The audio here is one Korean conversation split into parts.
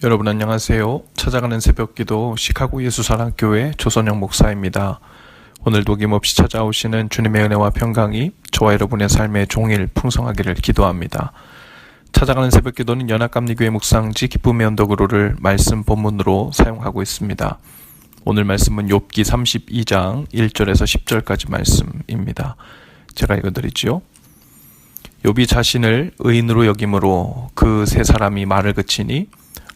여러분 안녕하세요. 찾아가는 새벽기도 시카고 예수사랑교회 조선영 목사입니다. 오늘도 어김없이 찾아오시는 주님의 은혜와 평강이 저와 여러분의 삶의 종일 풍성하기를 기도합니다. 찾아가는 새벽기도는 연합감리교회 묵상지 기쁨의 언덕으로를 말씀 본문으로 사용하고 있습니다. 오늘 말씀은 욥기 32장 1절에서 10절까지 말씀입니다. 제가 읽어드리지요. 욥이 자신을 의인으로 여김으로 그 세 사람이 말을 그치니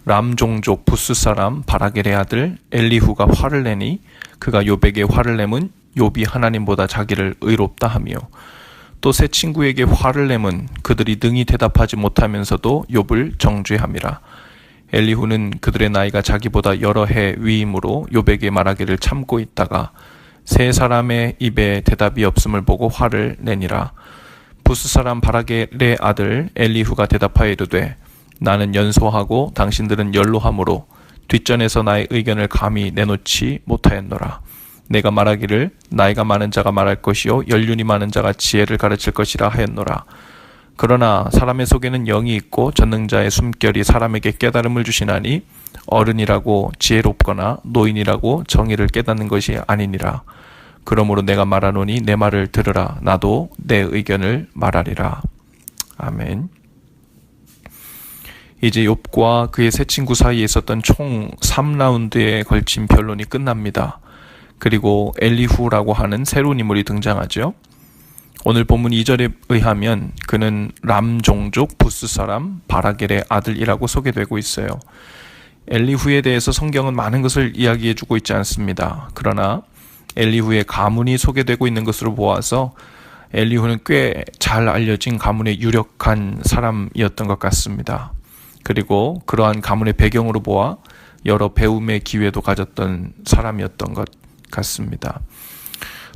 람 종족 부스 사람 바라겔의 아들 엘리후가 화를 내니 그가 욥에게 화를 내면 욥이 하나님보다 자기를 의롭다 하며 또 세 친구에게 화를 내면 그들이 능히 대답하지 못하면서도 욥을 정죄함이라. 엘리후는 그들의 나이가 자기보다 여러 해 위임으로 욥에게 말하기를 참고 있다가 세 사람의 입에 대답이 없음을 보고 화를 내니라. 부스 사람 바라겔의 아들 엘리후가 대답하여 이르되 나는 연소하고 당신들은 연로함으로 뒷전에서 나의 의견을 감히 내놓지 못하였노라. 내가 말하기를 나이가 많은 자가 말할 것이요 연륜이 많은 자가 지혜를 가르칠 것이라 하였노라. 그러나 사람의 속에는 영이 있고 전능자의 숨결이 사람에게 깨달음을 주시나니 어른이라고 지혜롭거나 노인이라고 정의를 깨닫는 것이 아니니라. 그러므로 내가 말하노니 내 말을 들으라. 나도 내 의견을 말하리라. 아멘. 이제 욥과 그의 세 친구 사이에 있었던 총 3라운드에 걸친 변론이 끝납니다. 그리고 엘리후라고 하는 새로운 인물이 등장하죠. 오늘 본문 2절에 의하면 그는 람 종족 부스 사람 바라겔의 아들이라고 소개되고 있어요. 엘리후에 대해서 성경은 많은 것을 이야기해주고 있지 않습니다. 그러나 엘리후의 가문이 소개되고 있는 것으로 보아서 엘리후는 꽤 잘 알려진 가문의 유력한 사람이었던 것 같습니다. 그리고 그러한 가문의 배경으로 보아 여러 배움의 기회도 가졌던 사람이었던 것 같습니다.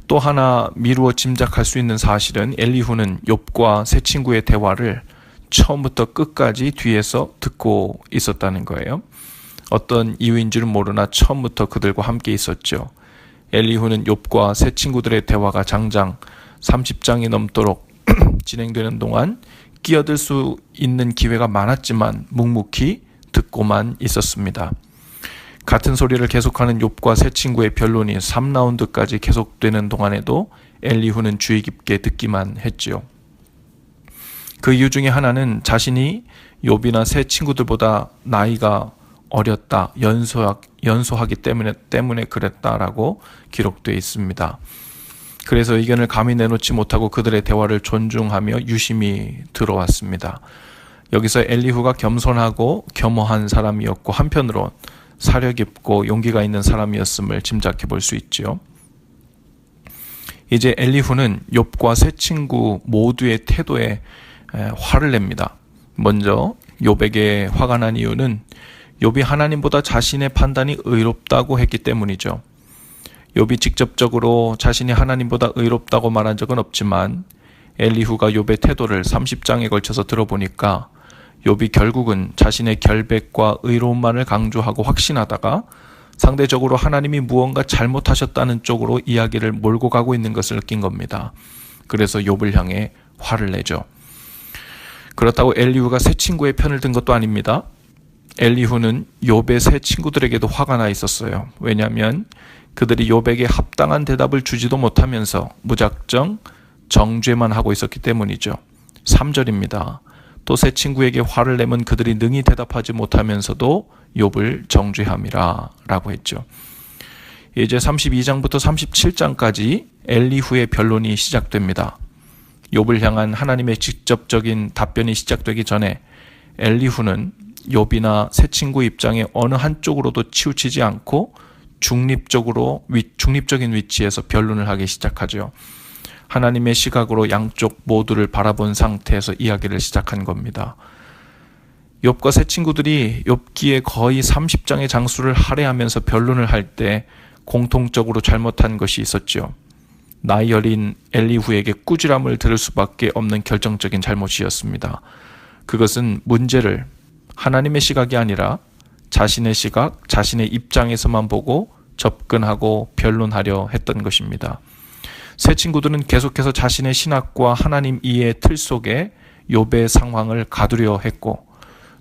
또 하나 미루어 짐작할 수 있는 사실은 엘리후는 욥과 세 친구의 대화를 처음부터 끝까지 뒤에서 듣고 있었다는 거예요. 어떤 이유인지는 모르나 처음부터 그들과 함께 있었죠. 엘리후는 욥과 세 친구들의 대화가 장장 30장이 넘도록 진행되는 동안 끼어들 수 있는 기회가 많았지만 묵묵히 듣고만 있었습니다. 같은 소리를 계속하는 욥과 세 친구의 변론이 3라운드까지 계속되는 동안에도 엘리후는 주의 깊게 듣기만 했지요. 그 이유 중에 하나는 자신이 욥이나 세 친구들보다 나이가 어렸다, 연소하기 때문에 그랬다라고 기록되어 있습니다. 그래서 의견을 감히 내놓지 못하고 그들의 대화를 존중하며 유심히 들어왔습니다. 여기서 엘리후가 겸손하고 겸허한 사람이었고 한편으론 사려 깊고 용기가 있는 사람이었음을 짐작해 볼 수 있지요. 이제 엘리후는 욥과 세 친구 모두의 태도에 화를 냅니다. 먼저 욥에게 화가 난 이유는 욥이 하나님보다 자신의 판단이 의롭다고 했기 때문이죠. 욥이 직접적으로 자신이 하나님보다 의롭다고 말한 적은 없지만 엘리후가 욥의 태도를 30장에 걸쳐서 들어보니까 욥이 결국은 자신의 결백과 의로움만을 강조하고 확신하다가 상대적으로 하나님이 무언가 잘못하셨다는 쪽으로 이야기를 몰고 가고 있는 것을 느낀 겁니다. 그래서 욥을 향해 화를 내죠. 그렇다고 엘리후가 세 친구의 편을 든 것도 아닙니다. 엘리후는 욥의 세 친구들에게도 화가 나 있었어요. 왜냐하면 그들이 욥에게 합당한 대답을 주지도 못하면서 무작정 정죄만 하고 있었기 때문이죠. 3절입니다. 또 세 친구에게 화를 내면 그들이 능히 대답하지 못하면서도 욥을 정죄함이라 라고 했죠. 이제 32장부터 37장까지 엘리후의 변론이 시작됩니다. 욥을 향한 하나님의 직접적인 답변이 시작되기 전에 엘리후는 욥이나 세 친구 입장에 어느 한쪽으로도 치우치지 않고 중립적인 위치에서 변론을 하기 시작하죠. 하나님의 시각으로 양쪽 모두를 바라본 상태에서 이야기를 시작한 겁니다. 욥과 세 친구들이 욥기의 거의 30장의 장수를 할애하면서 변론을 할 때 공통적으로 잘못한 것이 있었죠. 나이 어린 엘리후에게 꾸지람을 들을 수밖에 없는 결정적인 잘못이었습니다. 그것은 문제를 하나님의 시각이 아니라 자신의 시각, 자신의 입장에서만 보고 접근하고 변론하려 했던 것입니다. 세 친구들은 계속해서 자신의 신학과 하나님 이해의 틀 속에 욥의 상황을 가두려 했고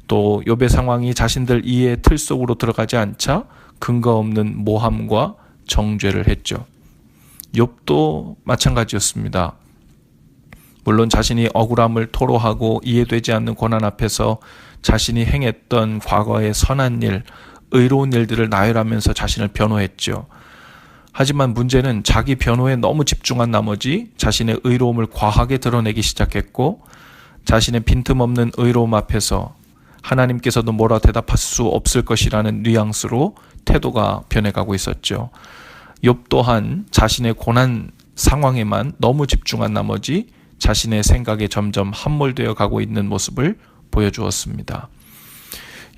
또 욥의 상황이 자신들 이해의 틀 속으로 들어가지 않자 근거 없는 모함과 정죄를 했죠. 욥도 마찬가지였습니다. 물론 자신이 억울함을 토로하고 이해되지 않는 고난 앞에서 자신이 행했던 과거의 선한 일, 의로운 일들을 나열하면서 자신을 변호했죠. 하지만 문제는 자기 변호에 너무 집중한 나머지 자신의 의로움을 과하게 드러내기 시작했고, 자신의 빈틈없는 의로움 앞에서 하나님께서도 뭐라 대답할 수 없을 것이라는 뉘앙스로 태도가 변해가고 있었죠. 욥 또한 자신의 고난 상황에만 너무 집중한 나머지 자신의 생각에 점점 함몰되어 가고 있는 모습을 보여주었습니다.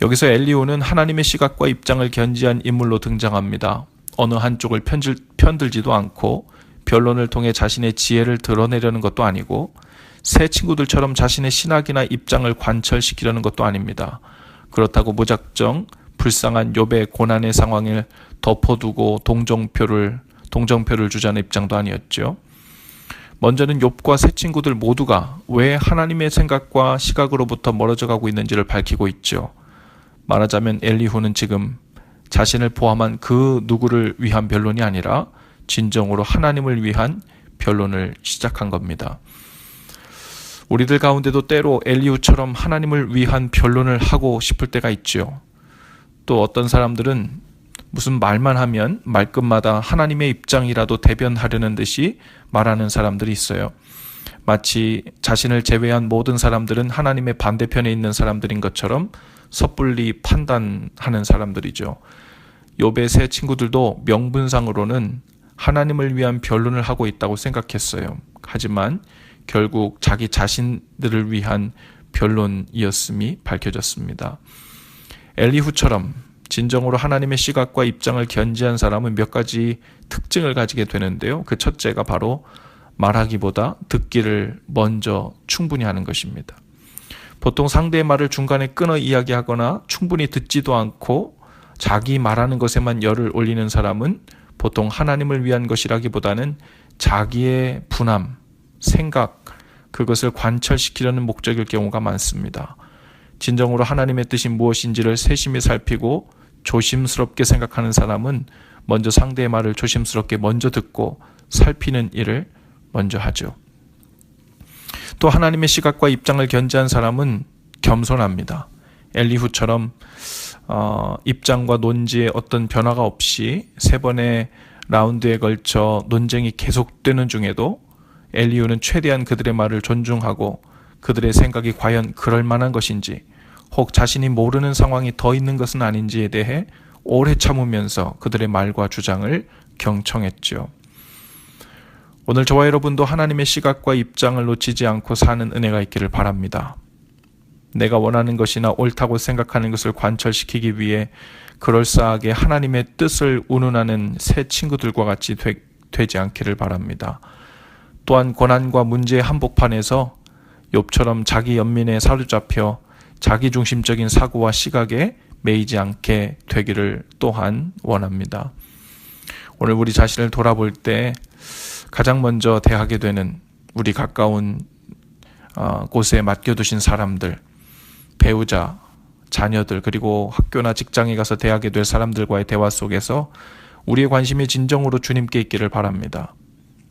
여기서 엘리후는 하나님의 시각과 입장을 견지한 인물로 등장합니다. 어느 한쪽을 편들지도 않고 변론을 통해 자신의 지혜를 드러내려는 것도 아니고 새 친구들처럼 자신의 신학이나 입장을 관철시키려는 것도 아닙니다. 그렇다고 무작정 불쌍한 욥의 고난의 상황을 덮어두고 동정표를 주자는 입장도 아니었죠. 먼저는 욥과 새 친구들 모두가 왜 하나님의 생각과 시각으로부터 멀어져 가고 있는지를 밝히고 있죠. 말하자면 엘리후는 지금 자신을 포함한 그 누구를 위한 변론이 아니라 진정으로 하나님을 위한 변론을 시작한 겁니다. 우리들 가운데도 때로 엘리후처럼 하나님을 위한 변론을 하고 싶을 때가 있죠. 또 어떤 사람들은 무슨 말만 하면 말끝마다 하나님의 입장이라도 대변하려는 듯이 말하는 사람들이 있어요. 마치 자신을 제외한 모든 사람들은 하나님의 반대편에 있는 사람들인 것처럼 섣불리 판단하는 사람들이죠. 욥의 새 친구들도 명분상으로는 하나님을 위한 변론을 하고 있다고 생각했어요. 하지만 결국 자기 자신들을 위한 변론이었음이 밝혀졌습니다. 엘리후처럼 진정으로 하나님의 시각과 입장을 견지한 사람은 몇 가지 특징을 가지게 되는데요. 그 첫째가 바로 말하기보다 듣기를 먼저 충분히 하는 것입니다. 보통 상대의 말을 중간에 끊어 이야기하거나 충분히 듣지도 않고 자기 말하는 것에만 열을 올리는 사람은 보통 하나님을 위한 것이라기보다는 자기의 분함, 생각, 그것을 관철시키려는 목적일 경우가 많습니다. 진정으로 하나님의 뜻이 무엇인지를 세심히 살피고 조심스럽게 생각하는 사람은 먼저 상대의 말을 조심스럽게 먼저 듣고 살피는 일을 먼저 하죠. 또 하나님의 시각과 입장을 견지한 사람은 겸손합니다. 엘리후처럼 입장과 논지에 어떤 변화가 없이 3번의 라운드에 걸쳐 논쟁이 계속되는 중에도 엘리후는 최대한 그들의 말을 존중하고 그들의 생각이 과연 그럴 만한 것인지 혹 자신이 모르는 상황이 더 있는 것은 아닌지에 대해 오래 참으면서 그들의 말과 주장을 경청했죠. 오늘 저와 여러분도 하나님의 시각과 입장을 놓치지 않고 사는 은혜가 있기를 바랍니다. 내가 원하는 것이나 옳다고 생각하는 것을 관철시키기 위해 그럴싸하게 하나님의 뜻을 운운하는 새 친구들과 같이 되지 않기를 바랍니다. 또한 고난과 문제의 한복판에서 욥처럼 자기 연민에 사로잡혀 자기중심적인 사고와 시각에 매이지 않게 되기를 또한 원합니다. 오늘 우리 자신을 돌아볼 때 가장 먼저 대하게 되는 우리 가까운 곳에 맡겨두신 사람들, 배우자, 자녀들, 그리고 학교나 직장에 가서 대하게 될 사람들과의 대화 속에서 우리의 관심이 진정으로 주님께 있기를 바랍니다.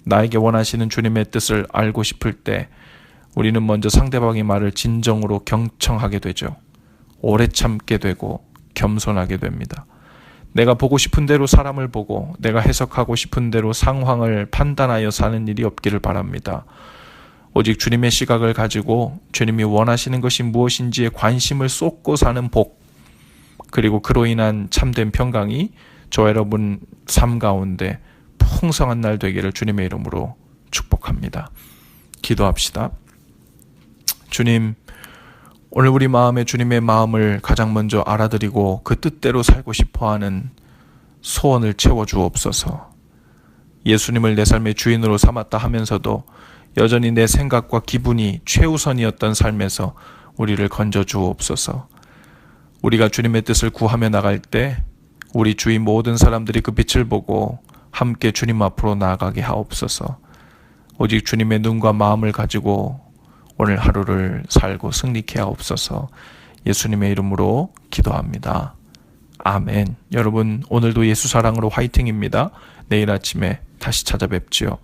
나에게 원하시는 주님의 뜻을 알고 싶을 때 우리는 먼저 상대방의 말을 진정으로 경청하게 되죠. 오래 참게 되고 겸손하게 됩니다. 내가 보고 싶은 대로 사람을 보고 내가 해석하고 싶은 대로 상황을 판단하여 사는 일이 없기를 바랍니다. 오직 주님의 시각을 가지고 주님이 원하시는 것이 무엇인지에 관심을 쏟고 사는 복, 그리고 그로 인한 참된 평강이 저 여러분 삶 가운데 풍성한 날 되기를 주님의 이름으로 축복합니다. 기도합시다. 주님, 오늘 우리 마음에 주님의 마음을 가장 먼저 알아드리고 그 뜻대로 살고 싶어하는 소원을 채워주옵소서. 예수님을 내 삶의 주인으로 삼았다 하면서도 여전히 내 생각과 기분이 최우선이었던 삶에서 우리를 건져주옵소서. 우리가 주님의 뜻을 구하며 나갈 때 우리 주위 모든 사람들이 그 빛을 보고 함께 주님 앞으로 나아가게 하옵소서. 오직 주님의 눈과 마음을 가지고 오늘 하루를 살고 승리케 하옵소서. 예수님의 이름으로 기도합니다. 아멘. 여러분, 오늘도 예수 사랑으로 화이팅입니다. 내일 아침에 다시 찾아뵙지요.